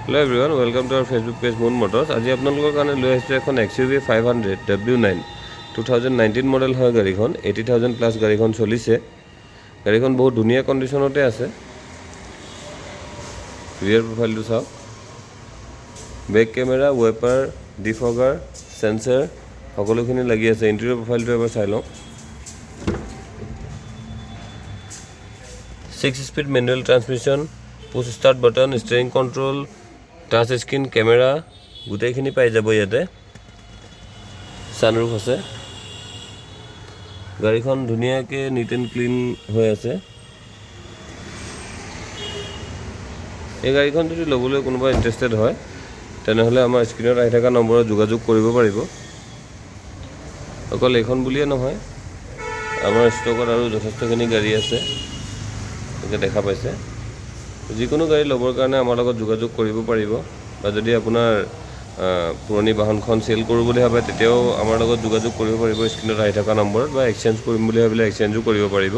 Hello everyone, welcome to our Facebook page Moon Motors. আজি আপোনালোকৰ কাৰণে লৈ আহিছোঁ এখন XUV 500 W9 2019 মডেল হয় গাড়ীখন 80,000 প্লাস গাড়ীখন চলিছে গাড়ীখন বহুত ধুনীয়া কন্ডিশনতে আছে ৰিয়াৰ প্ৰফাইলটো চাওক বেক কেমেৰা ওয়াইপাৰ ডিফগাৰ সেন্সৰ সকলোখিনি লাগি আছে ইন্টেৰিয়ৰ প্ৰফাইলটো এবাৰ চাই লওঁ 6 speed manual transmission push start button steering control touch screen camera গোটেইখিনি পাই যাব ইয়াতে সানৰুফ আছে গাড়ীখন ধুনীয়াকৈ নিট এণ্ড ক্লিন হৈ আছে এই গাড়ীখন যদি ল'বলৈ কোনোবা ইন্টাৰেষ্টেড হয় তেনেহ'লে আমাৰ স্ক্ৰীনত আহি থকা নম্বৰত যোগাযোগ কৰিব পাৰিব অকল এইখন বুলিয়ে নহয় আমাৰ ষ্টকত আৰু যথেষ্টখিনি গাড়ী আছে একে দেখা পাইছে যিকোনো গাড়ী ল'বৰ কাৰণে আমাৰ লগত যোগাযোগ কৰিব পাৰিব বা যদি আপোনাৰ পুৰণি বাহনখন সেল কৰোঁ বুলি ভাবে তেতিয়াও আমাৰ লগত যোগাযোগ কৰিব পাৰিব স্ক্ৰীনত আহি থকা নম্বৰত বা এক্সচেঞ্জ কৰিম বুলি ভাবিলে এক্সচেঞ্জো কৰিব পাৰিব